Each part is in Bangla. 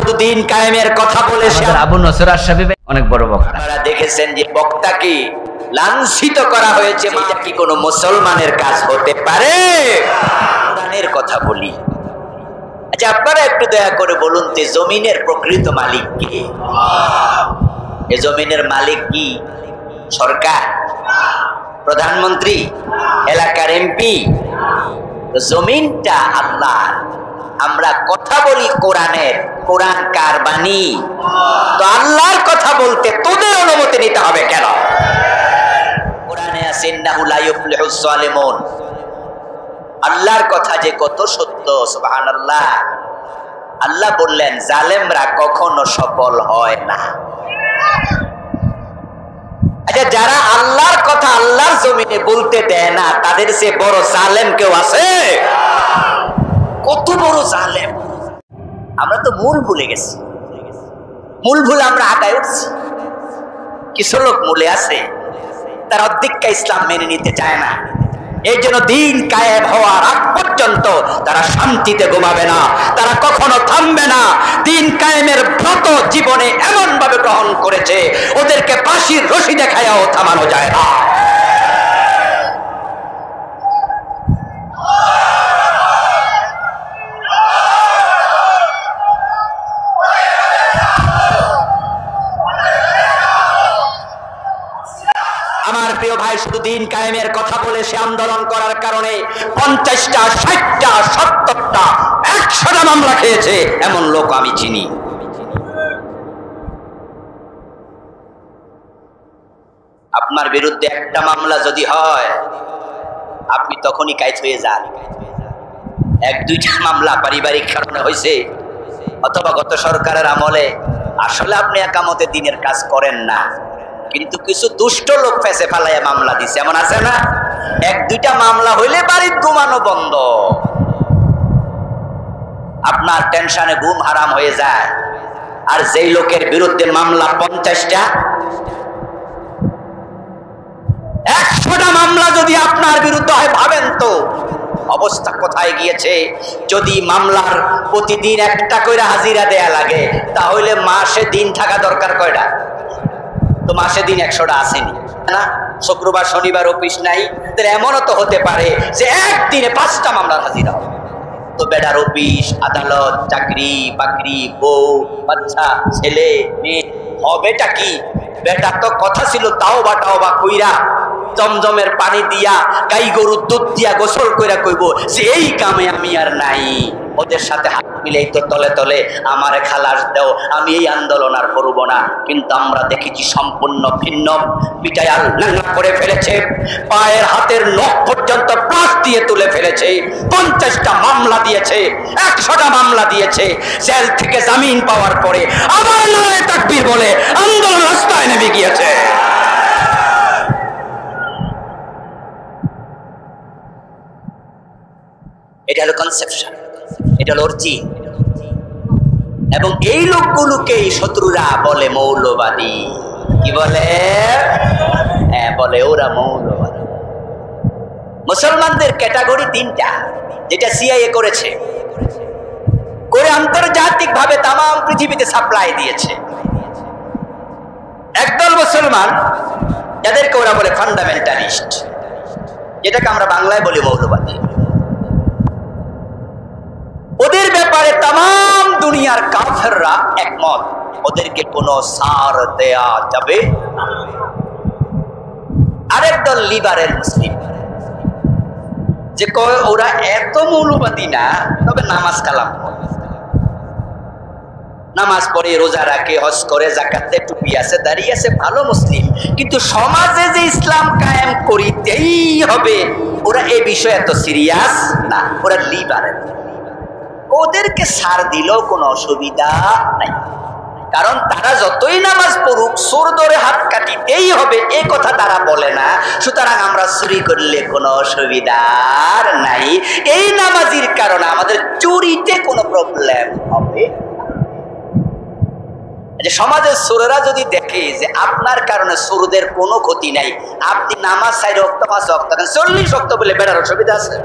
শুধু দিন কায়েমের কথা বলে আবু নসর আশরাফি অনেক বড় বক্তা। আপনারা দেখেছেন যে বক্তাকে লাঞ্ছিত করা হয়েছে, এটা কি কোনো মুসলমানের কাজ হতে পারে? কোরআনের কথা বলি। আচ্ছা, আপনারা একটু দয়া করে বলুন তো, জমিনের প্রকৃত মালিক কে? এই জমিনের মালিক কি সরকার, প্রধানমন্ত্রী, এলাকার এমপি? জমিনটা আল্লাহ। আমরা কথা বলি কোরআনের, কোরআন কার বাণী? তো আল্লাহর কথা বলতে তোদের অনুমতি নিতে হবে কেন? কোরআনে আছে ইন্নাহু লা ইউফলিহুস সালিমুন। আল্লাহর কথা যে কত সত্য, সুবহানাল্লাহ। আল্লাহ বললেন জালেমরা কখনো সফল হয় না। আচ্ছা, যারা আল্লাহর কথা আল্লাহর জমিনে বলতে দেয় না, তাদের চেয়ে বড় জালেম কেউ আছে? কত বড় জালেম! আমরা তো মূল ভুলে গেছি। মূল ভুলে আমরা আগায় উঠছি। কিছু লোক মূলে আছে, তারা অর্ধেকটা ইসলাম মেনে নিতে চায় না। এই জন্য দিন কায়েম হওয়ার আগ পর্যন্ত তারা শান্তিতে ঘুমাবে না, তারা কখনো থামবে না। দিন কায়েমের ব্রত জীবনে এমন ভাবে গ্রহণ করেছে, ওদেরকে ফাঁসির রশি দেখায়াও থামানো যায় না। আমার প্রিয় ভাই, শুধু দিন কায়েমের কথা বলে সে আন্দোলন করার কারণে 50টা, 60টা, 70টা, 100টা মামলা খেয়েছে এমন লোক আমি চিনি। আপনার বিরুদ্ধে একটা মামলা যদি হয়, আপনি তখনই কায়েদ হয়ে যান। 1-2টা মামলা পারিবারিক কারণে হয়েছে, অথবা গত সরকারের আমলে আসলে আপনি একামতে দিনের কাজ করেন না, কিন্তু কিছু দুষ্ট লোক ফেসে ফেলায় মামলা দিছে, এমন আছে না? 1-2টা মামলা হইলে বাড়ির ঘুমানো বন্ধ, আপনার টেনশনে ঘুম হারাম হয়ে যায়। আর যেই লোকের বিরুদ্ধে মামলা 50টা, 100টা মামলা যদি আপনার বিরুদ্ধে হয়, ভাবেন তো অবস্থা কোথায় গিয়েছে। যদি মামলার প্রতিদিন একটা করে হাজিরা দেয়া লাগে, তাহলে মাসে দিন থাকা দরকার কয়টা? তো মাসে দিন 100টা আসেনি না? শুক্রবার শনিবার অফিস নাই, এমনও তো হতে পারে যে একদিনে 5টা মামলার হাজিরা হবে। তো বেটার অফিস, আদালত, চাকরি বাকরি, বউ বাচ্চা, ছেলে মেয়ে, হবেটা কি? বেটা তো কথা ছিল তাও বা কইরা জমজমের পানি দিয়া, গাই গরুর দুধ দিয়া গোসল কইরা কইব যে এই কামে আমি আর নাই। ওদের সাথে হাত মিলেই তো তলে তলে আমারে খালাস দাও, আমি এই আন্দোলন আর করব না। কিন্তু আমরা দেখেছি সম্পূর্ণ ভিন্ন। পিটায়াল নাঙ্গা করে ফেলেছে, পায়ের হাতের নখ পর্যন্ত প্লাস দিয়ে তুলে ফেলেছে, 50টা মামলা দিয়েছে, 100টা মামলা দিয়েছে। জেল থেকে জামিন পাওয়ার পরে আবার নারায়ে তাকবীর বলে আন্দোলন রাস্তায় নেমে গিয়েছে। এটা হলো কনসেপশন, এটা হলো অরিজিন। এবং এই লোকগুলোকেই শত্রুরা বলে মৌলবাদী। কি বলে? হ্যাঁ, বলে ওরা মৌলবাদী। মুসলমানদের ক্যাটাগরি 3টা, যেটা সিআইএ করেছে, করে আন্তর্জাতিক ভাবে তাম পৃথিবীতে সাপ্লাই দিয়েছে। একদল মুসলমান যাদেরকে ওরা বলে ফান্ডামেন্টালিস্ট, যেটাকে আমরা বাংলায় বলি মৌলবাদী। ওদের ব্যাপারে তাম দুনিয়ার কাফেররা একমত, ওদেরকে কোনো ছাড় দেয়া যাবে না। আরেক দল লিবারেল মুসলিম, যে কয় ওরা এত মৌলবাদী না, তবে নামাজ কালাম পড়ে, নামাজ পড়ে, রোজা রাখে, হজ করে, যাকাত দেয়, টুপি আছে, দাঁড়িয়ে আছে, ভালো মুসলিম, কিন্তু সমাজে যে ইসলাম কায়েম করিতেই হবে, ওরা এই বিষয়ে এত সিরিয়াস না, ওরা লিবারেল। ওদেরকে ছাড় দিলেও কোনো অসুবিধা নাই, কারণ তারা যতই নামাজ পড়ুক চোর ধরে হাত কাটিতেই হবে, এই কথা তারা বলে না। সুতরাং আমরা চুরি করলে কোনো অসুবিধা নাই, এই নামাজির কারণে আমাদের চুরিতে কোনো প্রবলেম হবে। সমাজের চোরেরা যদি দেখে যে আপনার কারণে চোরদের কোনো ক্ষতি নাই, আপনি নামাজ 4 ওয়াক্ত 5 ওয়াক্ত 40 ওয়াক্ত বলে বেটার অসুবিধা আছে?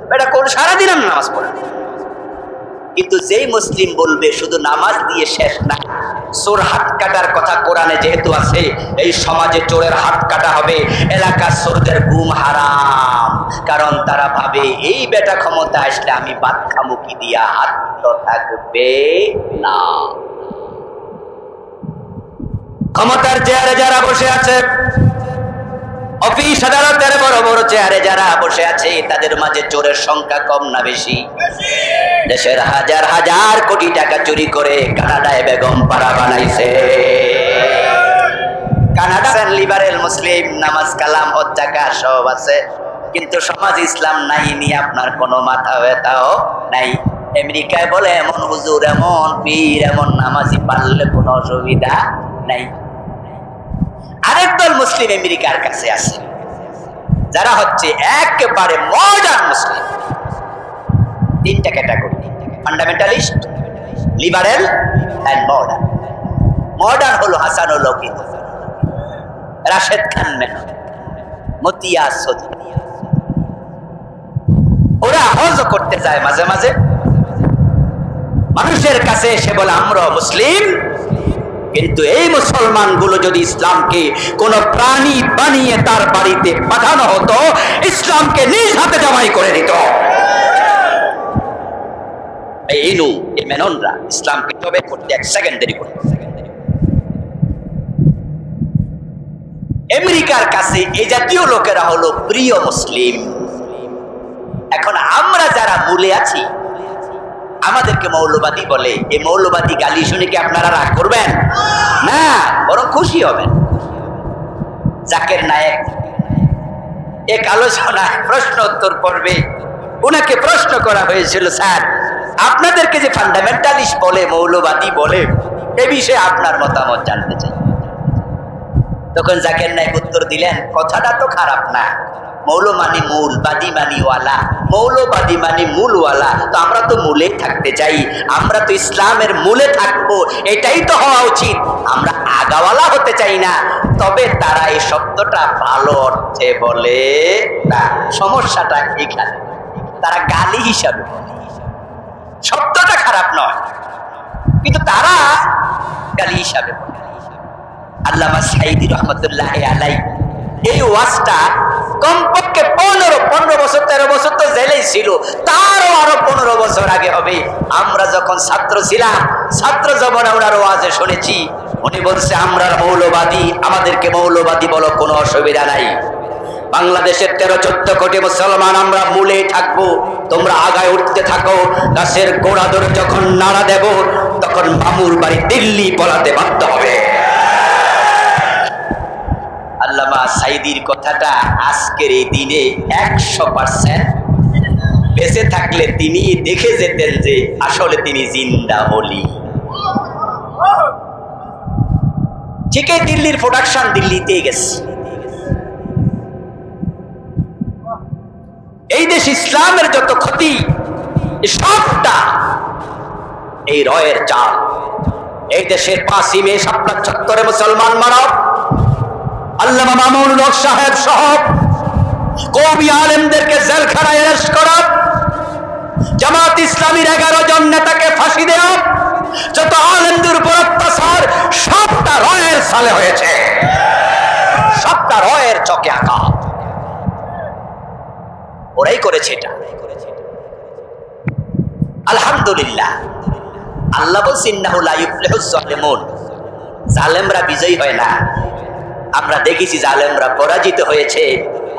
বেটা কোন সারাদিন আমি নামাজ পড়ি, কিন্তু যেই মুসলিম বলবে শুধু নামাজ দিয়ে শেষ না, চোর হাত কাটার কথা কোরআনে যেহেতু আছে, এই সমাজে চোরের হাত কাটা হবে, এলাকার চোরদের ঘুম হারাম, কারণ তারা ভাবে এই বেটা ক্ষমতা আসলে আমি ভাত খামু কি দিয়া, হাত তো থাকবে না। ক্ষমতার চেয়ারে যারা বসে আছে, অফিস আদালতের বড় বড় চেয়ারে যারা বসে আছে, তাদের মাঝে চোরের সংখ্যা কম না বেশি? দেশের হাজার হাজার কোটি টাকা চুরি করে কানাডায় বেগম পাড়া বানাইছে। কানাডা লিবারেল মুসলিম, নামাজ কালাম হজ যাকাত সব আছে, কিন্তু সমাজ ইসলাম নাই নিয়ে আপনার কোনো মাথা ব্যথাও নাই। আমেরিকায় বলে এমন হুজুর, এমন পীর, এমন নামাজি, পারলে কোনো অসুবিধা নাই। আরেক দল মুসলিম আমেরিকার কাছে আছে, যারা হচ্ছে একেবারে মডার্ন মুসলিম। তিনটা category: fundamentalist, liberal and modern. Modern হলো হাসানুল হক, রাশেদ খান মেনন, মতিয়া সদি। ওরা হজ করতে যায় মাঝে মাঝে, মানুষের কাছে এসে বলে আমরা মুসলিম, কিন্তু এই মুসলমানগুলো যদি ইসলামকে কোন প্রাণী বানিয়ে তার বাড়িতে পাঠানো হতো, ইসলামকে নিজ হাতে জবাই করে দিত। এই মেননরা ইসলামকে জবাই করতে 1 সেকেন্ড দেরি করত। আমেরিকার কাছে এই জাতীয় লোকেরা হলো প্রিয় মুসলিম। এখন আমরা যারা মূলে আছি, আমাদেরকে মৌলবাদী বলে। এই মৌলবাদী গালি শুনে কি আপনারা রাগ করবেন? না, বরং খুশি হবেন। জাকির নায়েক এক আলোচনায় প্রশ্ন উত্তর পর্বে ওনাকে প্রশ্ন করা হয়েছিল, স্যার আপনাদেরকে যে ফান্ডামেন্টালিস্ট বলে, মৌলবাদী বলে, এ বিষয়ে আপনার মতামত জানতে চাই। তখন জাকির নায়েক উত্তর দিলেন, কথাটা তো খারাপ না, মৌল মানি মূল, বাদী মানি ওয়ালা, মৌলবাদী মানি মূলওয়ালা। তো আমরা তো মূলে থাকতে চাই, আমরা তো ইসলামের মূলে থাকবো, এটাই তো হওয়া উচিত। আমরা আগাওয়ালা হতে চাই না। তবে তারা এই শব্দটা ভালো অর্থে বলে না, সমস্যাটা এখানে। তারা গালি হিসাবে, শব্দটা খারাপ নয়, কিন্তু তারা গালি হিসাবে বলে। আল্লামা সাঈদী রহমতুল্লাহ আলাইহি এই ওয়াজটা কমপক্ষে 15 বছর 13 বছর তো জেলেই ছিল, তারও আরো 15 বছর আগে হবে। আমরা যখন ছাত্র ছিলাম, ছাত্র জীবনে ওনার ওয়াজে শুনেছি, উনি বলছে আমরা মৌলবাদী, আমাদেরকে মৌলবাদী বলো, কোনো অসুবিধা নাই। বাংলাদেশের 13-14 কোটি মুসলমান আমরা মূলেই থাকবো, তোমরা আগায় উঠতে থাকো। গাছের গোড়া ধরে যখন নাড়া দেব, তখন মামুর বাড়ি দিল্লি পলাতে বাধ্য হবে। আল্লামা সাঈদীর কথাটা আজকের এই দিনে 100% বেঁচে থাকলে তিনি দেখে যেতেন যে আসলে তিনি জিন্দা ওলি। ঠিকই দিল্লির প্রোডাকশন দিল্লিতে গেছে। এই দেশ ইসলামের যত ক্ষতি সবটা এই রয়ের চাল। এই দেশের 5ই মে শাপলা চত্বরে মুসলমান মানব আল্লামা মামুনুল হক সাহেব সহ কওমি আলেমদেরকে জেলখানায় অ্যারেস্ট করা, জামাত ইসলামীর 11 জন নেতাকে ফাঁসি দেওয়া, যত আলেমদের উপর অত্যাচার, সবটা রয়ের সালে হয়েছে, সবটা রয়ের চকে আঁকা। ওরাই করেছে এটা। আলহামদুলিল্লাহ, আল্লাহ বলছেন ইন্নাহু লা ইফলিহুজ জালিমুন, জালেমরা বিজয়ী হয় না। আমরা দেখেছি জালেমরা পরাজিত হয়েছে।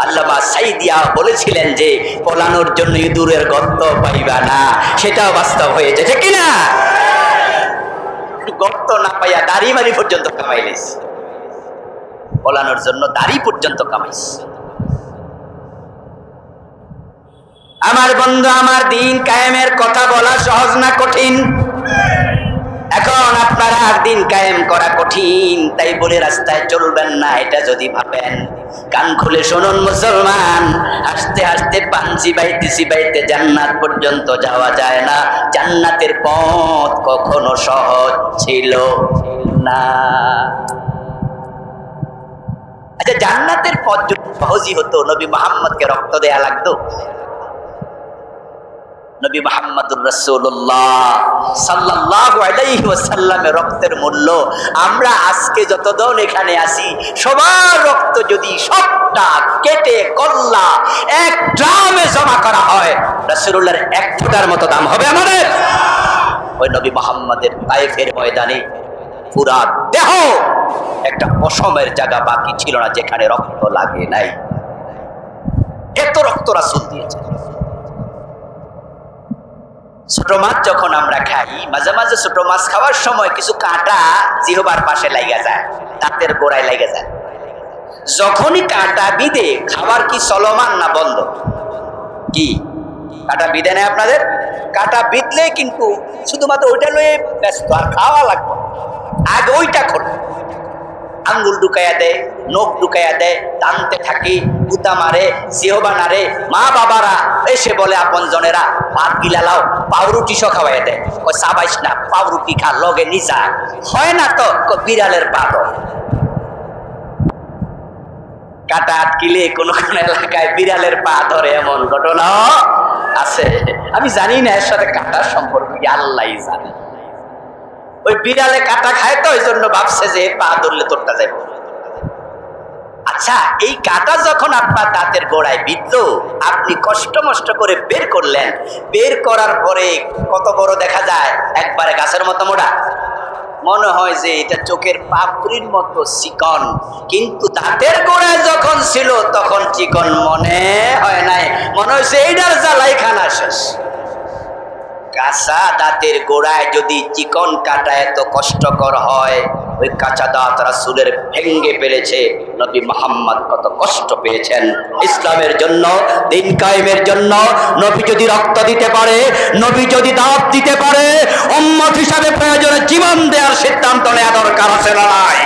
আল্লামা সাঈদিয়া বলেছিলেন যে পলানোর জন্য ইঁদুরের গর্ত পাইবা না, সেটাও বাস্তব হয়েছে, ঠিক কিনা? গর্ত না পাইয়া দাড়ি মারি পর্যন্ত কামাইলিস, পলানোর জন্য দাড়ি পর্যন্ত কামাইস। আমার বন্ধু, আমার দিন কায়েমের কথা বলা সহজ না কঠিন? এখন আপনারা দিন কায়েম করা কঠিন, তাই বলে রাস্তায় চলবেন না, এটা যদি ভাবেন। কান খুলে শুনুন মুসলমান, আস্তে আস্তে পাঞ্চি বাইতে জান্নাত পর্যন্ত যাওয়া যায় না। জান্নাতের পথ কখনো সহজ ছিল না। আচ্ছা, জান্নাতের পথ যদি সহজই হতো, নবী মুহাম্মদকে রক্ত দেয়া লাগতো? নবী মুহাম্মদুর রাসূলুল্লাহ সাল্লাল্লাহু আলাইহি ওয়াসাল্লামের রক্তের মূল্য আমরা আজকে যতজন এখানে আছি সবার রক্ত যদি সবটা কেটে কল্লা এক ড্রামে জমা করা হয় রাসূলুল্লাহর এক ফোঁটার মতো দাম হবে আমাদের। ওই নবী মুহাম্মদের তায়েফের ময়দানে পুরা দেহ একটা পশমের জায়গা বাকি ছিল না যেখানে রক্ত লাগে নাই, এত রক্ত রাসূল দিয়েছেন। ছোট মাছ যখন আমরা খাই মাঝে মাঝে ছোট মাছ খাওয়ার সময় কিছু কাঁটা জিহ্বার পাশে লাগা যায়, দাঁতের গোড়ায় লাগা যায়। যখনই কাঁটা বিঁধে খাবার কি চলমান না বন্ধ? কি কাঁটা বিঁধে নেয় আপনাদের? কাঁটা বিঁধলে কিন্তু শুধুমাত্র ওইটা লয়ে ব্যস্ত, আর খাওয়া লাগবে আগে ওইটা খোলে। আঙ্গুল ঢুকাইয়া দেয়, নখ ঢুকাইয়া দেয়, টানতে থাকি, গুতা মারে, জিহ্বা নাড়ে। মা বাবারা এসে বলে আপন জনেরা ভাত গিলালাও, পাউরুটি সহ খাওয়াইয়া দেয়। ওই সাবাইস না, পাউরুটি খা, লগে নিচা হয় না তো বিড়ালের পাত। কাটা আটকিলে কোন কোন এলাকায় বিড়ালের পা ধরে এমন ঘটনা আছে। আমি জানি না এর সাথে কাটার সম্পর্ক কি, আল্লাহই জানে। ওই বিড়ালে কাটা খায় তো ওই জন্য ভাবছে যে পা ধরলে তোরটা যাবে। আচ্ছা, এই কাটা যখন আপনার দাঁতের গোড়ায় বিঁধলো, আপনি কষ্ট মষ্ট করে বের করলেন, বের করার পরে কত বড় দেখা যায়, একবারে গাছের মতো মোটা। মনে হয় যে এটা চোখের পাপড়ির মতো চিকন, কিন্তু দাঁতের গোড়ায় যখন ছিল তখন চিকন মনে হয় নাই, মনে হয়েছে এইটার জ্বালাই খানা শেষ। কাঁচা দাঁতের গোড়ায় যদি চিকন কাটা এত কষ্টকর হয়, ওই কাঁচা দাঁত রাসূলের ভেঙ্গে ফেলেছে। নবী মুহাম্মদ কত কষ্ট পেয়েছেন ইসলামের জন্য, দিন কায়েমের জন্য। নবী যদি রক্ত দিতে পারে, নবী যদি দাঁত দিতে পারে, উম্মত হিসাবে প্রয়োজনে জীবন দেওয়ার সিদ্ধান্ত নেওয়া দরকার আছে না নাই?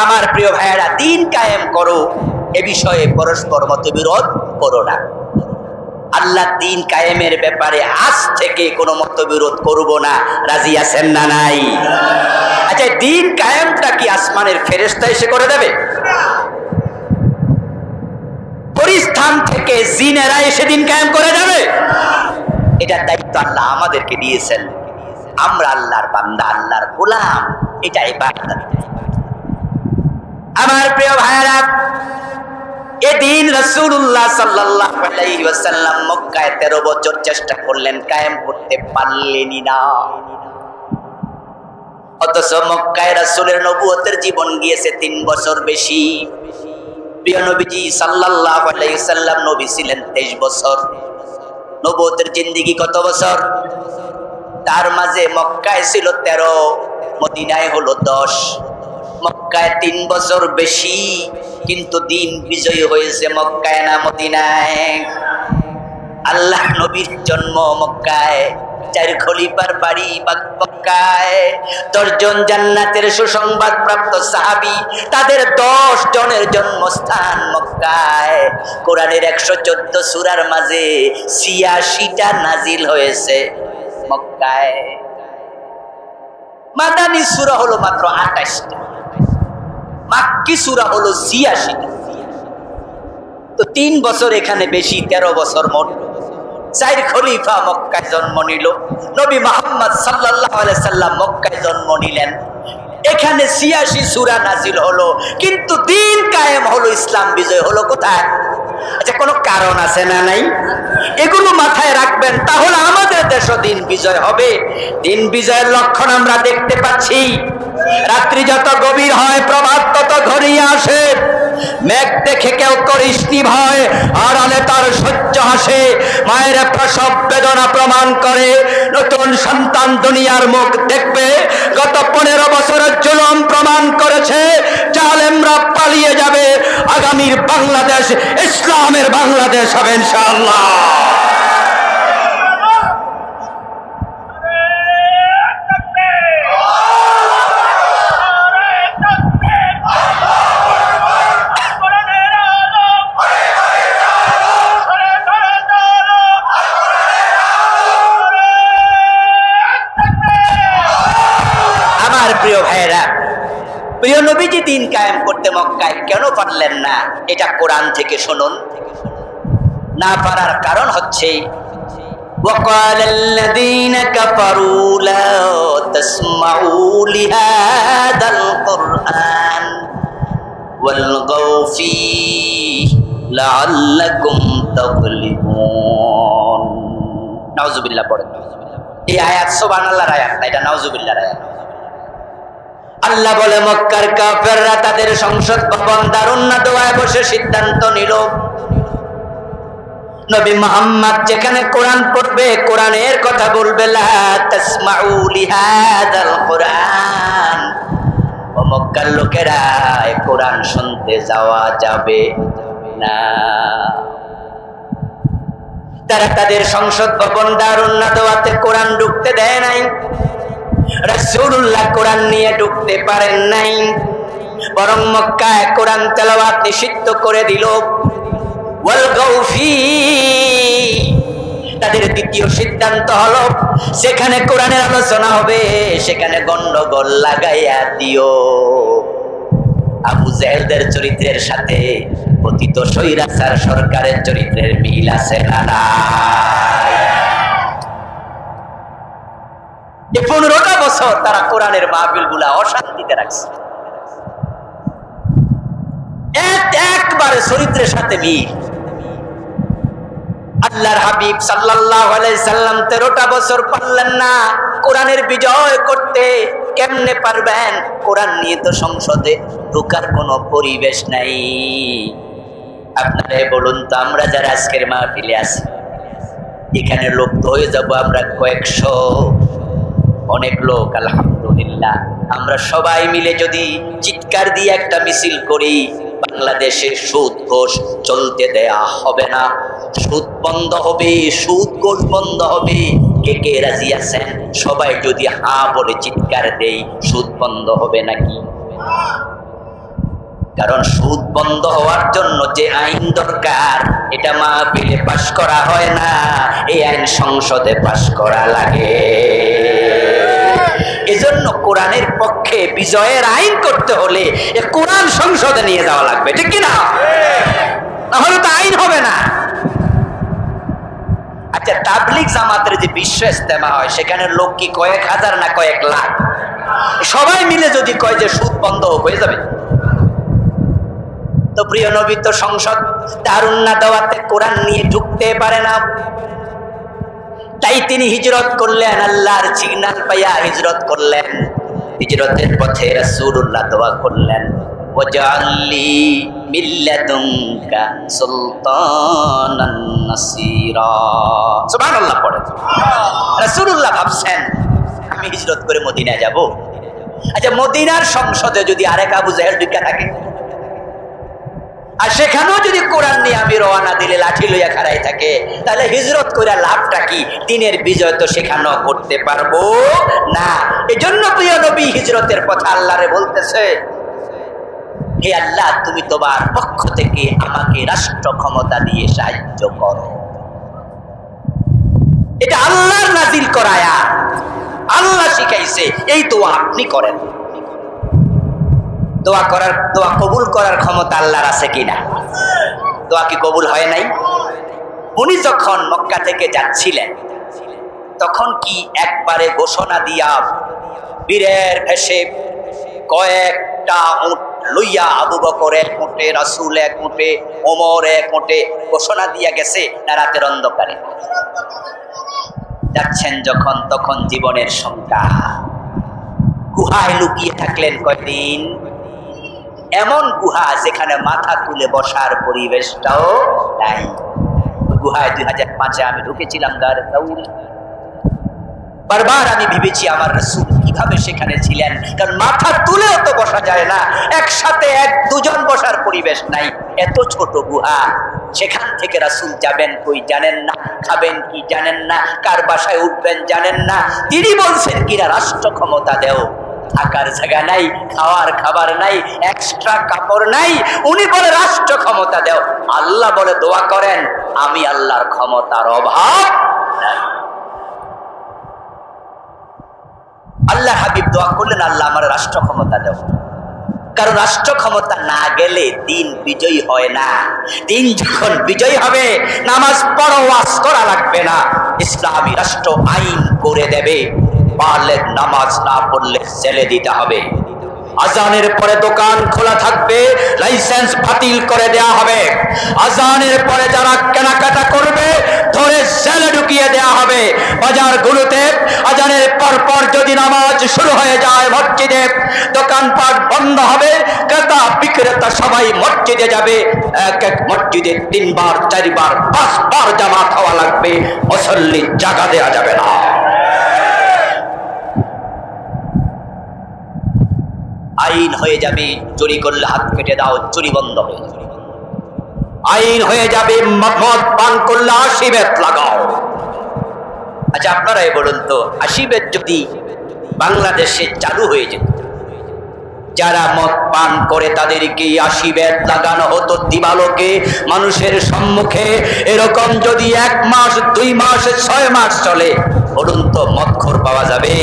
আমার প্রিয় ভাইয়েরা, দিন কায়েম করো, এ বিষয়ে পরস্পর মতবিরোধ করো না। আল্লাহ দিন কায়েমের ব্যাপারে আজ থেকে কোনো মতবিরোধ করব না, রাজি আছেন না নাই? আচ্ছা, দিন কায়েমটা কি আসমানের ফেরেশতা এসে করে দেবে? পরিস্থান থেকে জিনেরা এসে দিন কায়েম করে দেবে? এটার দায়িত্ব আল্লাহ আমাদেরকে দিয়েছেন। আমরা আল্লাহর বান্দা, আল্লাহর গোলাম, এটা ইবাদত। আমার প্রিয় ভাইরা, এদিন রাসূলুল্লাহ সাল্লাল্লাহু আলাইহি ওয়াসাল্লাম মক্কায় 13 বছর চেষ্টা করলেন, কায়েম করতে পারলেনই না। অথচ মক্কায় রাসূলের নবুয়তের জীবন গিয়েছে 3 বছর বেশি। প্রিয় নবীজি সাল্লাল্লাহু আলাইহি ওয়াসাল্লাম নবী ছিলেন 23 বছর। নবুয়তের জিন্দেগি কত বছর? তার মাঝে মক্কায় ছিল 13, মদিনায় হলো 10। মক্কায় 3 বছর বেশি, কিন্তু দিন বিজয়ী হয়েছে মক্কায় না মদিনায়। আল্লাহ নবীর জন্ম মক্কায়, 4 খলিফার বাড়ি মক্কায়, 10 জন জান্নাতের সুসংবাদ প্রাপ্ত সাহাবী, তাদের 10 জনের জন্মস্থান মক্কায়। কোরআনের 114 সূরার মাঝে 86টা নাজিল হয়েছে মক্কায়। মাদানী সূরা হলো মাত্র 28টা, মাক্কি সূরা হলো 86টা। তো 3 বছর এখানে বেশি, 13 বছর মোট। 4 খলিফা মক্কায় জন্ম নিল। নবী মুহাম্মদ সাল্লাল্লাহু আলাইহি সাল্লাম মক্কায় জন্ম নিলেন। এখানে 86 সূরা নাজিল হলো, কিন্তু দিন কায়েম হলো, ইসলাম বিজয় হলো কোথায়? আচ্ছা, কোনো কারণ আছে না নাই? এগুলো মাথায় রাখবেন, তাহলে আমাদের দেশও দিন বিজয় হবে। দিন বিজয়ের লক্ষণ আমরা দেখতে পাচ্ছি। রাত্রি যত গভীর হয় প্রভাত তত ঘনিয়ে আসে। মেঘ দেখে কেউ করিসনি ভয়, আড়ালে তার সহ্য হাসে। মায়ের প্রসব বেদনা প্রমাণ করে নতুন সন্তান দুনিয়ার মুখ দেখবে। গত 15 বছরের জুলুম প্রমাণ করেছে জালেমরা পালিয়ে যাবে। আগামীর বাংলাদেশ ইসলামের বাংলাদেশ হবে ইনশাআল্লাহ। ভাইরা, প্রিয় নবীজি দিন কায়েম করতে মক্কায় কেন পারলেন না? এটা কোরআন থেকে শুনুন। না পারার কারণ হচ্ছে وقال الذين كفروا لا تسمعوا لهذا القرآن والغوا فيه لعلكم تغلبون। নাউজুবিল্লাহ পড়েন। এই আয়াত সুবহানাল্লাহর আয়াত না, এটা নাউজুবিল্লাহর আয়াত। আল্লাহ বলে মক্কার কাফেররা তাদের সংসদ ভবন দারুন নাদওয়ায় বসে সিদ্ধান্ত নিল, নবী মুহাম্মদ যেখানে কোরআন পড়বে, কোরআনের কথা বলবে, লা তাসমাউ লিহাদাল কোরআন, ও মক্কার লোকেরা এই কোরআন শুনতে যাওয়া যাবে না। তারা তাদের সংসদ ভবন দারুন নাদওয়াতে কোরআন ঢুকতে দেয় নাই, রাসূলুল্লাহ কোরআন নিয়ে ঢুকতে পারেন নাই, বরং মক্কায় কোরআন তেলাওয়াত নিষিদ্ধ করে দিল। ওয়াল গাউফি, তাদের দ্বিতীয় সিদ্ধান্ত হলো সেখানে কোরআনের আলোচনা হবে সেখানে গন্ডগোল লাগাইয়া দিও। আবু জেহেলদের চরিত্রের সাথে পতিত স্বৈরাচার সরকারের চরিত্রের মিল আছে না? এই 15টা বছর তারা কোরআনের মাহফিলগুলা অশান্তিতে রাখছে, একবারে চরিত্রের সাথে মিল। আল্লাহর হাবিব সাল্লাল্লাহু আলাইহি সাল্লাম 13টা বছর পারলেন না কোরআনের বিজয় করতে। কেমনে পারবেন? কোরআন নিয়ে তো সংসদে ঢোকার কোনো পরিবেশ নাই। আপনারা বলুন তো, আমরা যারা আজকের মাহফিলে আছি এখানে লোক তো হয়ে যাবো আমরা কয়েকশো, অনেক লোক আলহামদুলিল্লাহ। আমরা সবাই মিলে যদি চিৎকার দিয়ে একটা মিছিল করি, বাংলাদেশের সুদ ঘোষ চলতে দেয়া হবে না, সুদ বন্ধ হবে, সুদ ঘোষ বন্ধ হবে। কে কে রাজি আছেন? সবাই যদি হা বলে চিৎকার দেই, সুদ বন্ধ হবে নাকি? কারণ সুদ বন্ধ হওয়ার জন্য যে আইন দরকার এটা মাহফিলে পাশ করা হয় না, এই আইন সংসদে পাশ করা লাগে। এজন্য কোরআনের পক্ষে বিজয়ের আইন করতে হলে কোরআন সংসদে নিয়ে যাওয়া লাগবে, ঠিক কিনা? তাহলে তো আইন হবে না। আচ্ছা, তাবলীগ জামাতের যে বিশ্ব ইজতেমা হয় সেখানে লোক কি কয়েক হাজার না কয়েক লাখ? সবাই মিলে যদি কয় যে সুদ বন্ধ হয়ে যাবে, তো প্রিয় নবী তো সংসদ দারুন নাদওয়াতে কোরআন নিয়ে ঢুকতে পারে না। তাই তিনি হিজরত করলেন, আল্লাহর সিগন্যাল পাইয়া হিজরত করলেন। হিজরতের পথে রাসূলুল্লাহ দোয়া করলেন, ওয়াজআললি মিল্লাতুনকা সুলতানান নাসীরা। সুবহানাল্লাহ পড়েন। রাসূলুল্লাহ ভাবছেন আমি হিজরত করে মদিনায় যাব। আচ্ছা, মদিনার সংসদে যদি আরেক আবু জাহেল ঢুকে থাকে আর সেখানেও যদি কোরআন নিয়ে আমি রওনা দিলে লাঠি লইয়া খাড়াই থাকে, তাহলে হিজরত করে লাভটা কি? দিনের বিজয় তো সেখানেও করতে পারবো না। এজন্য প্রিয় নবী হিজরতের কথা আল্লাহরে বলতেছে, হে আল্লাহ, তুমি তোমার পক্ষ থেকে আমাকে রাষ্ট্র ক্ষমতা দিয়ে সাহায্য করো। এটা আল্লাহর নাজিল করা আয়াত, আল্লাহ শিখাইছে, এই দোয়া আপনি করেন। দোয়া কবুল করার ক্ষমতা আল্লাহর আছে কিনা? দোয়া কি কবুল হয় নাই? উনি যখন মক্কা থেকে যাচ্ছিলেন তখন কি একবারে ঘোষণা দিয়া বীরের ভেষে কয়েকটা উট লইয়া আবু বকর এক উটে, রাসূল এক উটে, ওমর এক উটে ঘোষণা দিয়া গেছে না রাতের অন্ধকারে? যাচ্ছেন যখন তখন জীবনের শঙ্কা। গুহায় লুকিয়ে থাকলেন কয়দিন, এমন গুহা যেখানে মাথা তুলে বসার পরিবেশটাও নাই। গুহায় 2005-এ আমি ঢুকেছিলাম গার দাউল। বারবার আমি ভেবেছি আমার রাসূল কিভাবে সেখানে ছিলেন, কারণ মাথা তুলেও তো বসা যায় না, একসাথে এক দুজন বসার পরিবেশ নাই। এত ছোট গুহা, সেখান থেকে রাসূল যাবেন কই জানেন না, খাবেন কি জানেন না, কার বাসায় উঠবেন জানেন না। তিনি বলছেন কিনা রাষ্ট্র ক্ষমতা দেও, থাকার জায়গা নাই, খাওয়ার খাবার নাই, এক্সট্রা কাপড় নাই। উনি বলে রাষ্ট্র ক্ষমতা দেও। আল্লাহ বলে দোয়া করেন, আমি আল্লাহর ক্ষমতার অভাব নাই। আল্লাহ হাবিব দোয়া করলেন, আল্লাহ আমার রাষ্ট্র ক্ষমতা দাও। কারণ রাষ্ট্র ক্ষমতা না গেলে দিন বিজয়ী হয় না। দিন যখন বিজয়ী হবে নামাজ পড়ো, ওয়াজ করা লাগবে না, ইসলামী রাষ্ট্র আইন করে দেবে। বালেগ নামাজ না পড়লে জেলে দিতে হবে। আজানের পরে দোকান খোলা থাকবে, লাইসেন্স বাতিল করে দেয়া হবে। আজানের পরে যারা কেনাকাটা করবে ধরে জেলে ঢুকিয়ে দেয়া হবে। বাজারগুলোতে আজানের পর যদি নামাজ শুরু হয়ে যায়, মসজিদে দোকানপাট বন্ধ হবে, ক্রেতা বিক্রেতা সবাই মসজিদে যাবে। এক এক মসজিদে 3 বার 4 বার 5 বার জামাত হওয়া লাগবে, মুসল্লি জায়গা দেওয়া যাবে না। আইন হয়ে যাবে চুরি করলে হাত কেটে দাও, চুরি বন্ধ হয়ে যাবে। আইন হয়ে যাবে মদ পান করলে 80 বেত লাগাও। আচ্ছা আপনারাই বলুন তো, 80 বেত যদি বাংলাদেশে চালু হয়ে যেত, যারা মদ পান করে তাদেরকে 80 বেত লাগানো হতো দিবালোকে মানুষের সম্মুখে, এরকম যদি 1 মাস 2 মাস 6 মাস চলে, বলুন তো মদখোর পাওয়া যাবে?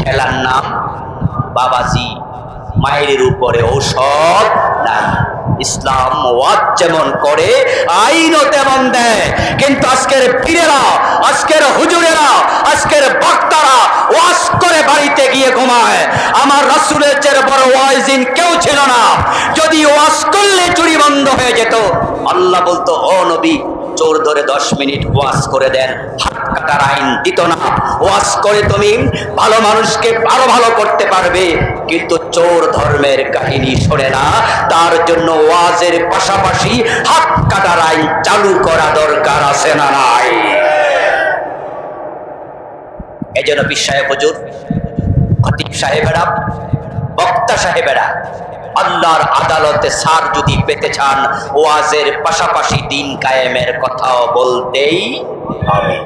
খেলার নাম বাবাজি, মায়ের উপরে ঔষধ নাই। ইসলাম ওয়াজ যেমন করে আইনও তেমন দেয়। কিন্তু আজকের পীরেরা, আজকের হুজুরেরা, আজকের বক্তারা ওয়াজ করে বাড়িতে গিয়ে ঘুমায়। আমার রাসূলের চেয়ে বড় ওয়াইজিন কেউ ছিল না। যদি ওয়াজ করলে চুরি বন্ধ হয়ে যেত, আল্লাহ বলতো ও নবী চোর ধরে 10 মিনিট ওয়াজ করে দেন, হাত কাটার আইন দিত না। ওয়াজ করে তুমি ভালো মানুষকে আরো ভালো করতে পারবে, কিন্তু চোর ধর্মের কাহিনী শোনে না। তার জন্য ওয়াজের পাশাপাশি হাত কাটার আইন চালু করা দরকার আছে না নাই? এই জন্য পীর সাহেব হুজুর, খতিব সাহেবেরা, বক্তা সাহেবেরা আল্লাহর আদালতে সার যদি পেতে চান, ওয়াজের পাশাপাশি দিন কায়েমের কথাও বলতেই হবে।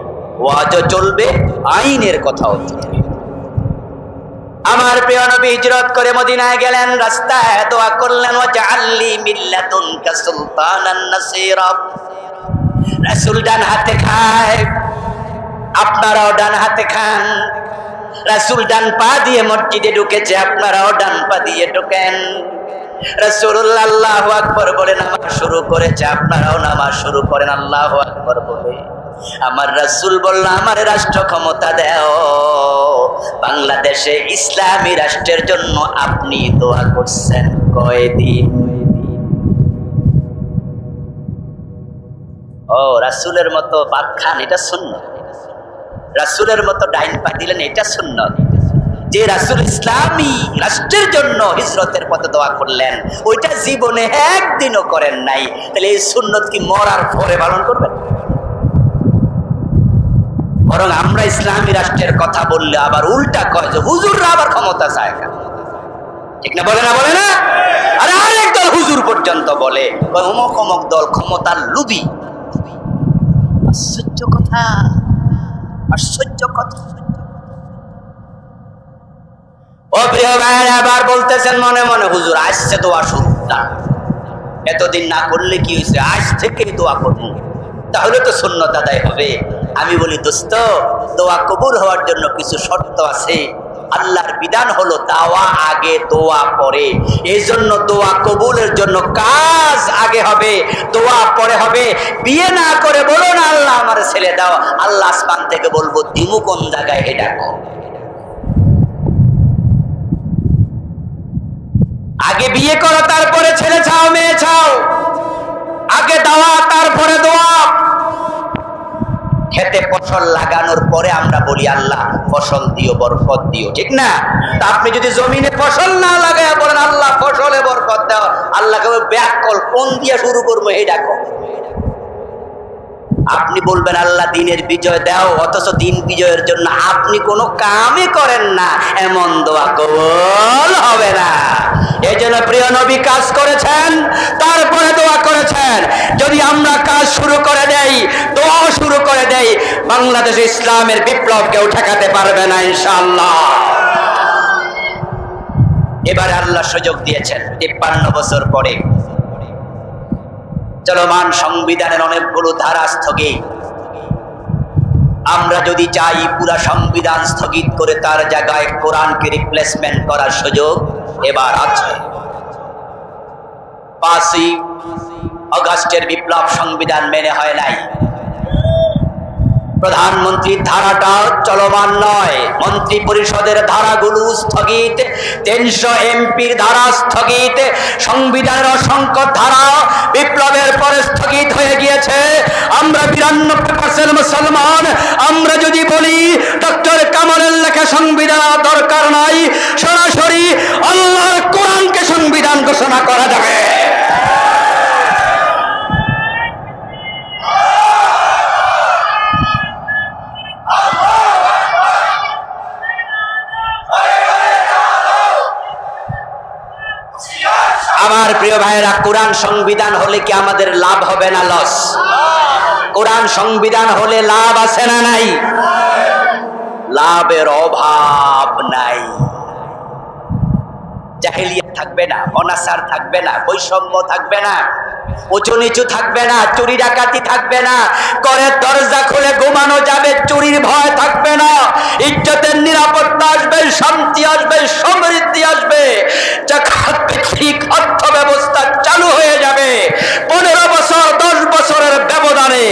ওয়াজও চলবে, আইনের কথাও চলবে। আমার প্রিয় নবী হিজরত করে মদিনায় গেলেন, রাস্তায় দোয়া করলেন, ওয়াজআললি মিল্লাতুনকা সুলতানান নাসীরা। রাসূল ডান হাতে খায়, আপনারাও ডান হাতে খান। রাসূল ডান পা দিয়ে মসজিদে ঢুকেছে, আপনারাও ডান পা দিয়ে ঢোকেন। রাসূলুল্লাহ আল্লাহু আকবার বলে নামাজ শুরু করেছে, আপনারাও নামাজ শুরু করেন আল্লাহু আকবার বলে। আমার রাসূল বলল, আমার রাষ্ট্র ক্ষমতা দাও। বাংলাদেশে ইসলামী রাষ্ট্রের জন্য আপনি দোয়া করছেন কয়দিন? ও রাসূলের মতো ভাত খান, এটা সুন্নাত। রাসূলের মতো ডাইন পা দিলেন, এটা সুন্নাত। যে রাসূল ইসলামী রাষ্ট্রের জন্য হিজরতের পথে দোয়া করলেন, ওইটা জীবনে একদিনও করেন নাই, তাহলে এই সুন্নত কি মরার পরে পালন করবেন? বরং আমরা ইসলামী রাষ্ট্রের কথা বললে আবার উল্টা কয় যে হুজুররা আবার ক্ষমতা চায়। ঠিক না? বলে না? বলে না? আরে আরেক দল হুজুর পর্যন্ত বলে অমুক অমুক দল ক্ষমতার লুবি। আশ্চর্য কথা, আশ্চর্য কথা। ও প্রিয় ভাইরা, আবার বলতেছেন মনে মনে, হুজুর আসছে দোয়া শুরু না, এতদিন না করলে কি হয়েছে, আজ থেকে দোয়া করবো, তাহলে তো সুন্নত আদায় হবে। আমি বলি দোস্ত, দোয়া কবুল হওয়ার জন্য কিছু শর্ত আছে। আল্লাহর বিধান হলো দাওয়া আগে দোয়া পরে। এই জন্য দোয়া কবুলের জন্য কাজ আগে হবে, দোয়া পরে হবে। বিয়ে না করে বলো না আল্লাহ আমার ছেলে দাও, আল্লাহ আসমান থেকে বলবো দিমু কোন জায়গায়, হে ডাকো। আগে বিয়ে করো, তারপরে ছেলে চাও, মেয়ে চাও। আগে দাওয়া, তারপরে দোয়া। খেতে ফসল লাগানোর পরে আমরা বলি আল্লাহ ফসল দিও, বরকত দিও, ঠিক না? তা আপনি যদি জমিনে ফসল না লাগায় বলেন আল্লাহ ফসলে বরকত দাও, আল্লাহকে ব্যাকল কোন দিয়ে শুরু করবো, এই ডাকো। আপনি বলবেন আল্লাহ দিনের বিজয় দাও, অথচ দিন বিজয়ের জন্য আপনি কোনো কামই করেন না, এমন দোয়া কবুল হবে না। এই জন্য প্রিয় নবী কাজ করেছেন, তারপরে দোয়া করেছেন। যদি আমরা কাজ শুরু করে দেই, দোয়া শুরু করে দেই, বাংলাদেশে ইসলামের বিপ্লব কেউ ঠেকাতে পারবে না ইনশাআল্লাহ। এবারে আল্লাহ সুযোগ দিয়েছেন 53 বছর পরে চলমান সংবিধানের অনেকগুলো ধারা স্থগিত। আমরা যদি চাই পুরা সংবিধান স্থগিত করে তার জায়গায় কোরআনকে রিপ্লেসমেন্ট করার সুযোগ এবার আছে। 5ই আগস্টের বিপ্লব সংবিধান মেনে হয় নাই। প্রধানমন্ত্রীর ধারাটা চলমান নয়, মন্ত্রী পরিষদের ধারাগুলো স্থগিত, 300 এমপির ধারা স্থগিত, সংবিধানের অসংখ্য ধারা বিপ্লবের পরে স্থগিত হয়ে গিয়েছে। আমরা 92% মুসলমান। আমরা যদি বলি ডক্টর কামালের লেখা সংবিধান দরকার নাই, সরাসরি আল্লাহর কোরআনকে সংবিধান ঘোষণা করা যাবে। আমার প্রিয় ভাইয়েরা, কোরআন সংবিধান হলে কি আমাদের লাভ হবে না লস? কোরআন সংবিধান হলে লাভ আছে না নাই? লাভের অভাব নাই। জাহেলিয়াত থাকবে না, অনাচার থাকবে না, বৈষম্য থাকবে না, উঁচু নিচু থাকবে না, চুরি ডাকাতি থাকবে না, ঘরের দরজা খুলে ঘুমানো যাবে, চুরির ভয় থাকবে না, ইজ্জতের নিরাপত্তা আসবে, শান্তি আসবে, সমৃদ্ধি আসবে, জাকাত ভিত্তিক অর্থ ব্যবস্থা চালু হয়ে যাবে। 15 বছর 10 বছরের ব্যবধানে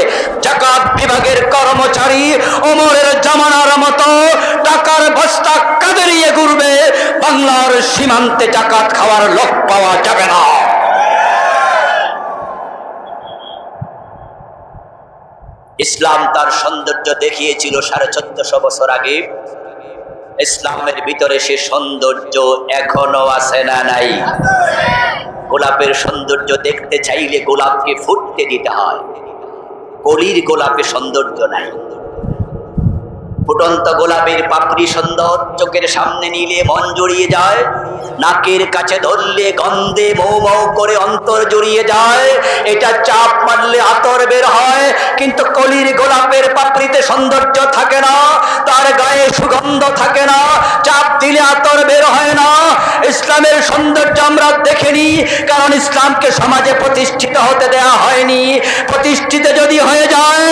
জাকাত বিভাগের কর্মচারী ওমরের জামানার মতো টাকার বস্তা কাঁদরিয়ে ঘুরবে। বাংলার সীমান্তে জাকাত খাওয়ার লোক পাওয়া যাবে না। ইসলাম তার সৌন্দর্য দেখিয়েছিল 1450 বছর আগে। ইসলামের ভিতরে সে সৌন্দর্য এখনো আছে না নাই? গোলাপের সৌন্দর্য দেখতে চাইলে গোলাপকে ফুটতে দিতে হয়, কলির গোলাপে সৌন্দর্য নাই। ফুটন্ত গোলাপের পাপড়ি সুন্দর, চোখের সামনে নিলে মন জড়িয়ে যায়, নাকের কাছে ধরলে গন্ধে মৌ মৌ করে অন্তর জড়িয়ে যায়, এটা চাপ মারলে আতর বের হয়। কিন্তু কলির গোলাপের পাপড়িতে সৌন্দর্য থাকে না, তার গায়ে সুগন্ধ থাকে না, চাপ দিলে আতর বের হয় না। ইসলামের সৌন্দর্য আমরা দেখিনি, কারণ ইসলামকে সমাজে প্রতিষ্ঠিত হতে দেয়া হয়নি। প্রতিষ্ঠিত যদি হয়ে যায়,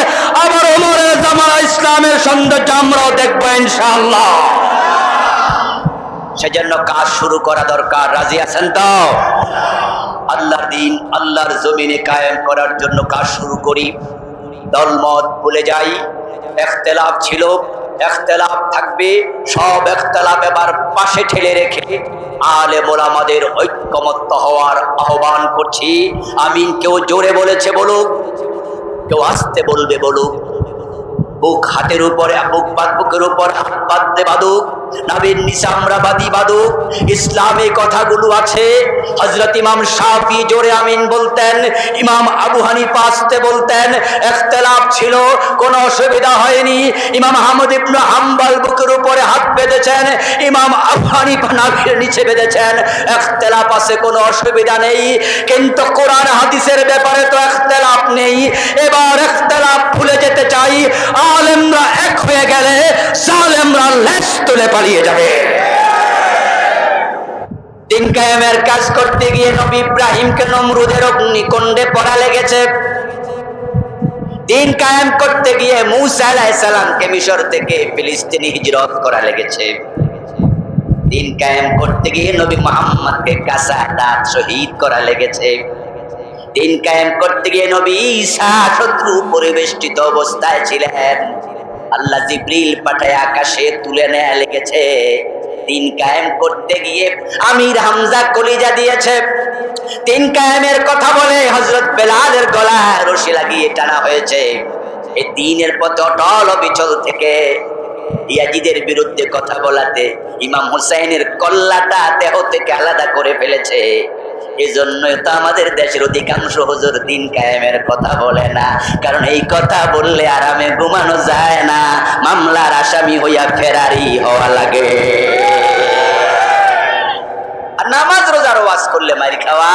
আবার ওমরের জামানা ইসলামের সৌন্দর্য আমরাও দেখবো ইনশাআল্লাহ। সেজন্য কাজ শুরু করা দরকার। রাজি আছেন তো? আল্লাহর দ্বীন আল্লাহর জমিনে কায়েম করার জন্য কাজ শুরু করি। দলমত ভুলে যাই। ইখতিলাফ ছিল, ইখতিলাফ থাকবে, সব ইখতিলাফ এবার পাশে ঠেলে রেখে আলেম ওলামাদের ঐক্যমত্য হওয়ার আহ্বান করছি। আমিন। কেউ জোরে বলেছে বলুক, কেউ আস্তে বলবে বলুক। বুক হাতের উপরে, বুকের উপরে হাত বাঁধতে বাঁধুক, নবীর নিচে আমরা বাদী বাঁধুক। ইসলামে কথাগুলো আছে। হযরত ইমাম শাফি জোরে আমিন বলতেন, ইমাম আবু হানিফা আস্তে বলতেন। ইখতিলাফ ছিল, কোনো অসুবিধা হয়নি। ইমাম আহমদ ইবনে হাম্বল বুকের উপরে হাত বেঁধেছেন, ইমাম আবু হানিফা নাভির নিচে বেঁধেছেন। ইখতিলাফ আছে, কোনো অসুবিধা নেই। কিন্তু কোরআন হাদিসের ব্যাপারে তো ইখতিলাফ নেই। এবার ইখতিলাফ ভুলে যেতে চাই। আলেমরা এক হয়ে গেলে জালেমরা লেজ তুলে পালিয়ে যাবে। দিন কায়েমের কাজ করতে গিয়ে নবী ইব্রাহিমকে নমরুদের অগ্নিকুণ্ডে পড়া লেগেছে। দিন কায়েম করতে গিয়ে মূসা আলাইহিস সালামকে মিশর থেকে ফিলিস্তিনে হিজরত করা লেগেছে। দিন কায়েম করতে গিয়ে নবী মুহাম্মদকে কাসা দাঁত শহীদ করা লেগেছে। দিন কায়েম করতে গিয়ে নবী ঈসা শত্রু পরিবেষ্টিত অবস্থায় ছিলেন, আল্লাহ জিবরিল পাঠায় আকাশে তুলে নেয়া লেগেছে। দিন কায়েম করতে গিয়ে আমির হামজা কলিজা দিয়েছে। দিন কায়েমের কথা বলে হযরত বেলালের গলায় রশি লাগিয়ে টানা হয়েছে। এই দ্বীনের পথে অটল অবিচল থেকে ইয়াজিদের বিরুদ্ধে কথা বলাতে ইমাম হুসাইনের কল্লাটা দেহ থেকে আলাদা করে ফেলেছে। এজন্যই তো আমাদের দেশের অধিকাংশ হুজুর দিন কায়েমের কথা বলে না, কারণ এই কথা বললে আরামে ঘুমানো যায় না, মামলার আসামি হইয়া ফেরারি হওয়া লাগে। আর নামাজ রোজার ওয়াজ করলে মারি খাওয়া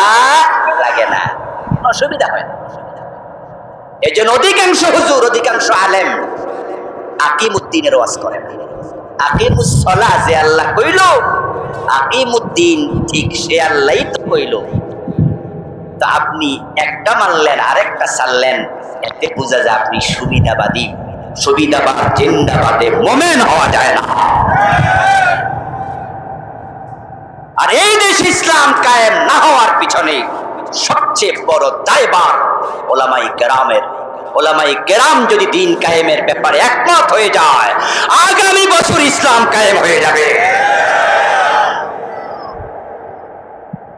লাগে না, অসুবিধা হয় না। এজন্য অধিকাংশ হুজুর, অধিকাংশ আলেম আকিমুদ্দিনের ওয়াজ করে না। আকিমুস সালাহ যে আল্লাহ কইল, আকিমুদ্দিন ঠিক সে আল্লাহই তো কইল। তা আপনি একটা মানলেন আরেকটা ছাড়লেন, এতে বোঝা যায় আপনি সুবিধাবাদী। সুবিধাবাদ জিন্দাবাদে মোমেন হওয়া যায় না। আর এই দেশ ইসলাম কায়েম না হওয়ার পিছনে সবচেয়ে বড় দায়ভার ওলামায়ে কেরামের। ওলামায়ে কেরাম যদি দিন কায়েমের ব্যাপারে একমত হয়ে যায়, আগামী বছর ইসলাম কায়েম হয়ে যাবে।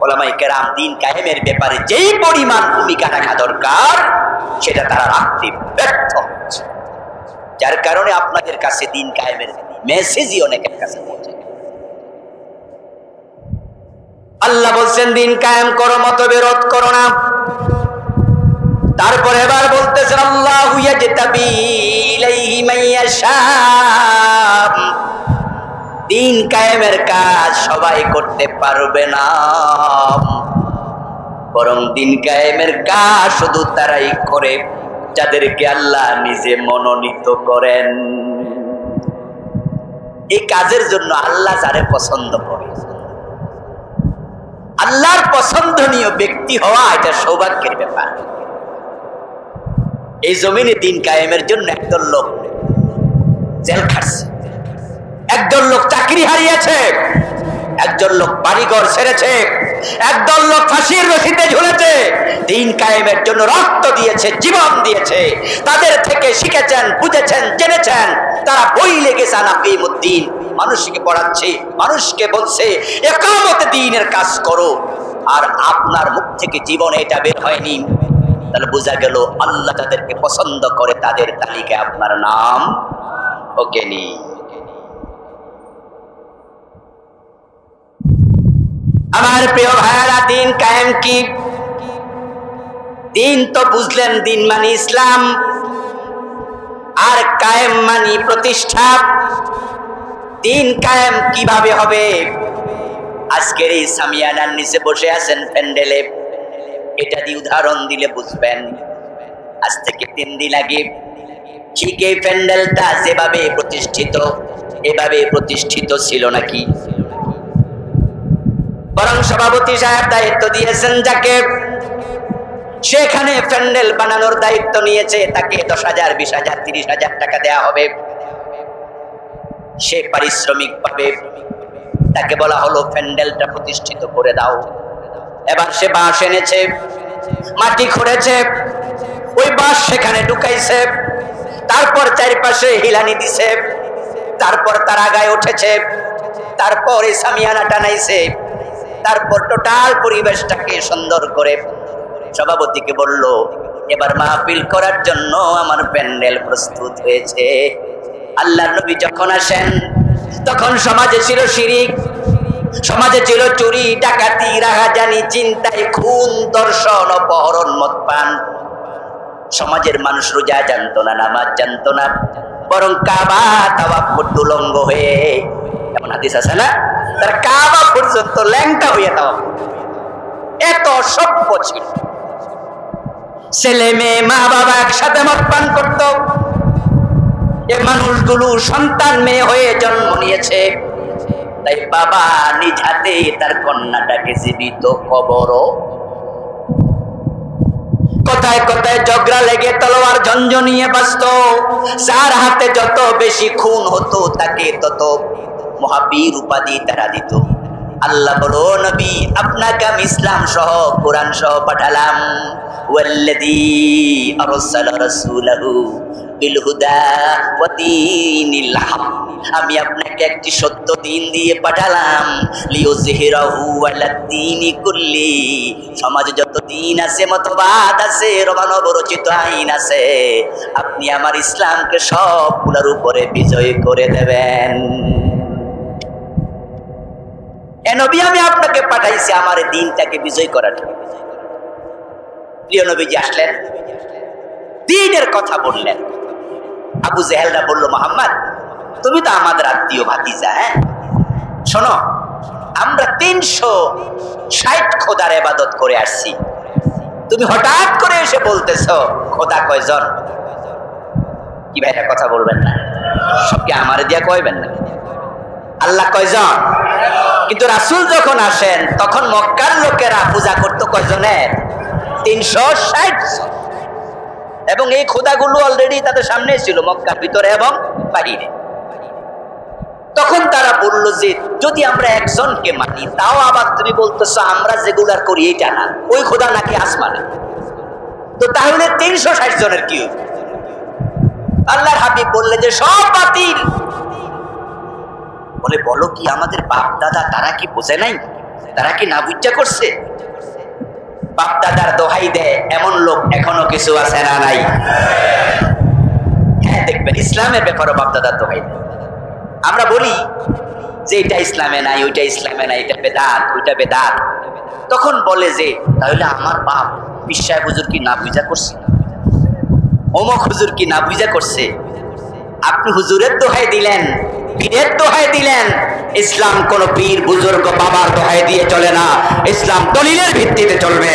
ওলামায়ে কেরাম দিন কায়েমের ব্যাপারে যেই পরিমাণ ভূমিকা রাখা দরকার সেটা তারা রাখতে ব্যর্থ হচ্ছে, যার কারণে আপনাদের কাছে দিন কায়েমের মেসেজই অনেকের কাছে পৌঁছে। আল্লাহ বলছেন দিন কায়েম করো, মতবিরোধ করো না। তারপরে এবার বলতেছেন আল্লাহু ইয়াজতাবি ইলাইহি মাইয়াশা। দিন কায়েমের কাজ সবাই করতে পারবে না, বরং দিন কায়েমের কাজ শুধু তারাই করে যাদেরকে আল্লাহ নিজে মনোনীত করেন। এই কাজের জন্য আল্লাহ যারে পছন্দ করে, আল্লাহর পছন্দনীয় ব্যক্তি হওয়া এটা সৌভাগ্যের ব্যাপার। এই জমিনে দিন কায়েমের জন্য একদল লোক জেল খাটছে, একদল লোক চাকরি হারিয়েছে, একজন লোক বাড়িঘর ছেড়েছে, একদল লোক ফাঁসির রশিতে ঝুলেছে, দিন কায়েমের জন্য রক্ত দিয়েছে, জীবন দিয়েছে। তাদের থেকে শিখেছেন, বুঝেছেন, জেনেছেন। তারা বই লেগেছে আনাকিমুদ্দিন, মানুষকে পড়াচ্ছে, মানুষকে বলছে ইকামতে দ্বীনের কাজ করো। আর আপনার মুখ থেকে জীবনে এটা বের হয়নি, তাহলে বোঝা গেল আল্লাহ তাদেরকে পছন্দ করে, তাদের তালিকায় আপনার নাম ওকেনি। আমার প্রিয় ভাইরা, দিন কায়েম কি? দিন তো বুঝলেন, দিন মানে ইসলাম, আর কায়েম মানে প্রতিষ্ঠা। দিন কায়েম কিভাবে হবে? আজকের এই সামিয়ানার নিচে বসে আছেন প্যান্ডেলে, এটা দিয়ে উদাহরণ দিলে বুঝবেন। আজ থেকে 3 দিন আগে ঠিক এই প্যান্ডেলটা যেভাবে প্রতিষ্ঠিত, এভাবে প্রতিষ্ঠিত ছিল নাকি? বরং সভাপতি সাহেব দায়িত্ব দিয়েছেন যাকে, সেখানে প্যান্ডেল বানানোর দায়িত্ব নিয়েছে, তাকে 10,000, 20,000, 30,000 টাকা দেয়া হবে। সে পারিশ্রমিক পাবে। তাকে বলা হলো প্যান্ডেলটা প্রতিষ্ঠিত করে দাও। এবার সে বাঁশ এনেছে, মাটি খুঁড়েছে, ওই বাঁশ সেখানে ঢুকাইছে, তারপর চারপাশে হিলানি দিছে, তারপর তার আগায় উঠেছে, তারপর এই সামিয়ানা টানাইছে, তারপর টোটাল পরিবেশটাকে সুন্দর করে সভাপতিকে বলল, এবার মাহফিল করার জন্য আমার প্যান্ডেল প্রস্তুত হয়েছে। আল্লাহর নবী যখন আসেন তখন সমাজে ছিল শিরিক, সমাজে ছিল চুরি, ডাকাতি, রাহাজানি, চিন্তায়, খুন, দর্শন, অপহরণ, মদপান। সমাজের মানুষ রোজা জানতো না, নামাজ জানতো না, বরং কাবা তাওয়াফ করতে উলঙ্গ হয়ে, এমন হাদিস আছে না, তার কাবা পর্যন্ত ল্যাংটা হয়ে তাওয়াফ। এত সভ্য ছিল। ছেলে মেয়ে, মা বাবা একসাথে মদ পান করত। এ মানুষগুলো সন্তান মেয়ে হয়ে জন্ম নিয়েছে, তাই বাবা নিজ হাতে তার কন্যাটাকে জীবিত কবর। কথায় কথায় ঝগড়া লেগে তলোয়ার ঝনঝনিয়ে বাঁচত। যার হাতে যত বেশি খুন হতো তাকে তত মহাবীর উপাধি তারা দিত। আল্লাহ বলো, নবী আপনাকে আমি ইসলাম সহ কোরআন সহ পাঠালাম। ওয়াল্লাযী আরসালা রাসূলাহু বিল হুদা ওয়া দীনিল হক, আমি আপনাকে একটি সত্য দিন দিয়ে পাঠালাম। লিইয়ুযহিরাহু আলা দীনি কুল্লি, সমাজে যত দিন আছে, মতবাদ আছে, রচিত আইন আছে, আপনি আমার ইসলামকে সবগুলোর উপরে বিজয় করে দেবেন। এ নবী, আমি আপনাকে পাঠাইছি আমার দিনটাকে বিজয় করার জন্য। প্রিয় নবীজি আসলেন, দ্বীনের কথা বললেন। আবু জেহেলরা বলল, মুহাম্মদ তুমি তো আমাদের আত্মীয় ভাতিজা, হ্যাঁ শোনো, আমরা 360 খোদার ইবাদত করে আসছি, তুমি হঠাৎ করে এসে বলতেছো খোদা কয়জন? কি ভাই, কথা বলবেন না? সবকে আমারে দিয়া কইবেন না? আল্লাহ কয়জন? কিন্তু রাসূল যখন আসেন তখন মক্কার লোকেরা পূজা করতো কয়জনের? 360। এবং এই খোদাগুলো অলরেডি তাদের সামনে ছিল মক্কার ভিতরে এবং বাহিরে। তখন তারা বলল যে যদি আমরা একজনকে মানি, তাও আবার তুমি বলতেছো আমরা যেগুলার করি এটা না, ওই খোদা নাকি আসমানে, তো তাহলে 360 জনের কি হবে? আল্লাহর হাবিব বললে যে সব বাতিল। বলে বলো কি, আমাদের বাপ দাদা তারা কি বোঝে নাই? তারা কি না বুঝা করছে? বাপ দাদার দোহাই দেয় এমন লোক এখনো কিছু আছে না নাই? হ্যাঁ, দেখবেন ইসলামের ব্যাপারে বাপ দাদার দোহাই দেয়। আমরা বলি যে এটা ইসলামে নাই, ওইটা ইসলামে নাই, এটা বেদাত, ওইটা বেদাত। তখন বলে যে তাহলে আমার বাপ বিশ্বাস হুজুর কি না বুঝা করছে, অমুক হুজুর কি না বুঝা করছে। আপনি হুজুরের দোহাই দিলেন, পীরের দোহাই দিলেন। ইসলাম কোন পীর বুজুর্গ বাবার দোহাই দিয়ে চলে না, ইসলাম দলিলের ভিত্তিতে চলবে।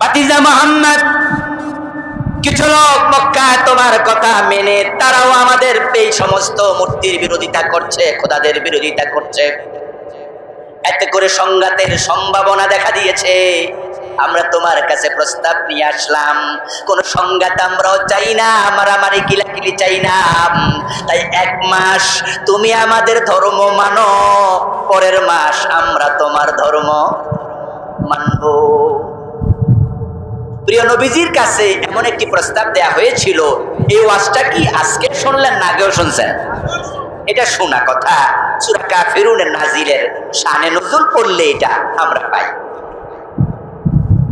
ভাতিজা মুহাম্মদ, কিছু লোক মক্কায় তোমার কথা মেনে তারাও আমাদের এই সমস্ত মূর্তির বিরোধিতা করছে, খোদাদের বিরোধিতা করছে। এতে করে সংঘাতের সম্ভাবনা দেখা দিয়েছে। আমরা তোমার কাছে প্রস্তাব নিয়ে আসলাম, কোন সংঘাত আমরাও চাই না, মারামারি কিলাকিলি চাই না। তাই 1 মাস তুমি আমাদের ধর্ম মানো, পরের মাস আমরা তোমার ধর্ম মানব। প্রিয় নবীজির কাছে এমন একটি প্রস্তাব দেয়া হয়েছিল। এই ওয়াজটা কি আজকে শুনলেন না আগেও শুনছেন? এটা শোনা কথা। সূরা কাফিরুনের নাজিলের শানে নজুল পড়লে এটা আমরা পাই।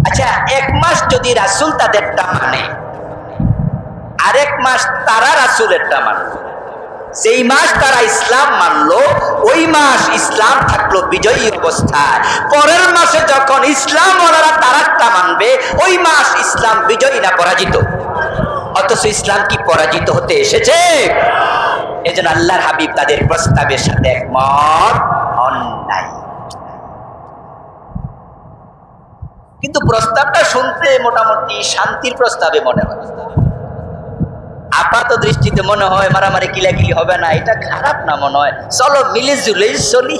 আচ্ছা, 1 মাস যদি রাসূল তাদেরটা মানে, আরেক মাস তারা রাসূলেরটা মানলো, যেই মাস তারা ইসলাম মানলো ওই মাস ইসলাম থাকলো বিজয়ী অবস্থায়। পরের মাসে যখন ইসলাম ওনারা তারাটা মানবে, ওই মাস ইসলাম বিজয়ী না পরাজিত। অথচ ইসলাম কি পরাজিত হতে এসেছে? এজন্য আল্লাহর হাবিব তাদের প্রস্তাবের সাথে একমত হন নাই। কিন্তু প্রস্তাবটা শুনতে মোটামুটি শান্তির প্রস্তাবে মনে হয়। আপাত দৃষ্টিতে মনে হয় মারামারি কিলাকিলি হবে না, এটা খারাপ না মনে হয়, চলো মিলে জুলে চলি।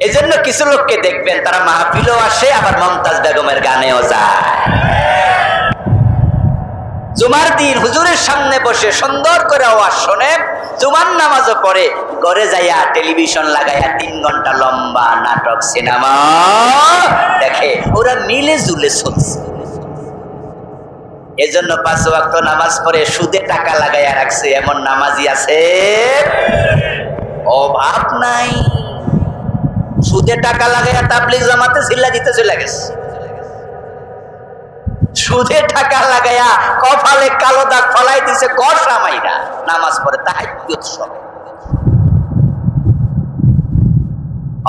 এজন্য কিছু লোককে দেখবেন তারা মাহফিলও আসে, আবার মমতাজ বেগমের গানেও যায়। জুমার দিন হুজুরের সামনে বসে সুন্দর করে আওয়াজ শোনে, জুমার নামাজও পড়ে, ঘরে যাইয়া টেলিভিশন লাগাইয়া 3 ঘন্টা লম্বা নাটক সিনেমা দেখে। ওরা মিলে জুলে চলছে। এজন্য 5 ওয়াক্ত নামাজ পড়ে সুদে টাকা লাগাইয়া রাখছে এমন নামাজি আছে? অভাব নাই। সুদে টাকা লাগাইয়া তাবলীগ জামাতে চিল্লা দিতে চলে গেছে। সুদে টাকা লাগাইয়া কপালে কালো দাগ ফলাই দিছে কষা মাইরা, নামাজ পড়ে তাহাজ্জুদ সব।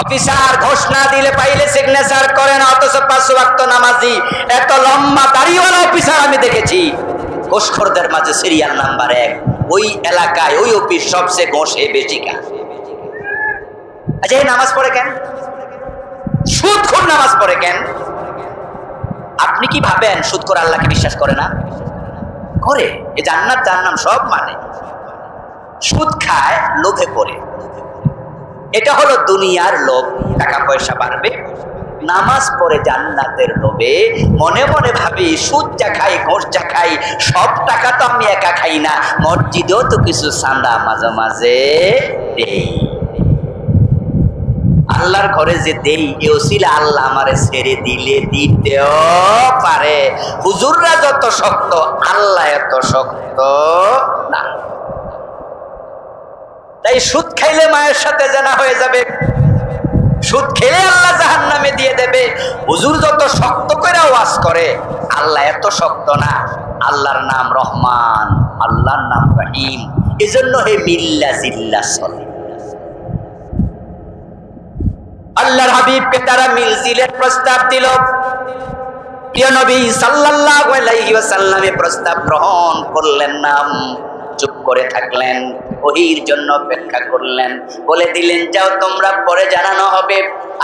অফিসার ঘোষণা দিলে পাইলে সিগনেচার করে না, অথচ 5 ওয়াক্ত নামাজি। এত লম্বা দাড়িওয়ালা অফিসার আমি দেখেছি, ঘুষখোরদের মাঝে সিরিয়াল নাম্বার 1। ওই এলাকায় ওই অফিস সবচেয়ে ঘষে বেশি কাজ। আচ্ছা, এই নামাজ পড়ে কেন? সুদখোর নামাজ পড়ে কেন? আপনি কি ভাবেন সুদখোর আল্লাহকে বিশ্বাস করে না? করে। এই জান্নাত জাহান্নাম সব মানে। সুদ খায় লোভে পড়ে, এটা হলো দুনিয়ার লোভ, টাকা পয়সা বাড়বে। নামাজ পড়ে জান্নাতের লোভে মনে মনে ভাবি সুদ যা খাই, ঘোষ যা খাই, সব টাকা তো আমি একা খাই না, মসজিদেও তো কিছু চাঁদা মাঝে মাঝে দেই। আল্লাহর ঘরে যে দেই, এ ওসিলা আল্লাহ আমারে ছেড়ে দিলে দিতেও পারে। হুজুররা যত শক্ত, আল্লাহ এত শক্ত না। তাই সুদ খাইলে মায়ের সাথে জানা হয়ে যাবে, সুদ খেলে আল্লাহ জাহান্নামে দিয়ে দেবে। হুজুর যত শক্ত করে ওয়াজ করে, আল্লাহ এত শক্ত না। আল্লাহর নাম রহমান, আল্লাহর নাম রহিম। এজন্য হে মিল্লা জিল্লা চলে। আল্লাহর হাবিবকে তারা মিলজিলের প্রস্তাব দিল। প্রিয় নবী সাল্লাল্লাহু আলাইহি ওয়াসাল্লামে প্রস্তাব গ্রহণ করলেন না, চুপ করে থাকলেন, ওহীর জন্য অপেক্ষা করলেন। বলে দিলেন যাও তোমরা পরে জানানো হবে।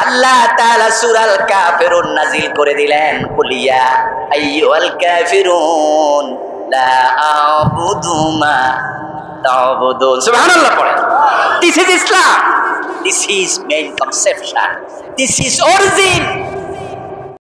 আল্লাহ তাআলা সূরা আল কাফিরুন নাজিল করে দিলেন, কুলিয়া আইয়ুহাল কাফিরুন লা আ'বুদু মা তা'বুদুন। সুবহানাল্লাহ পড়েন। This is Islam, this is main conception, this is origin.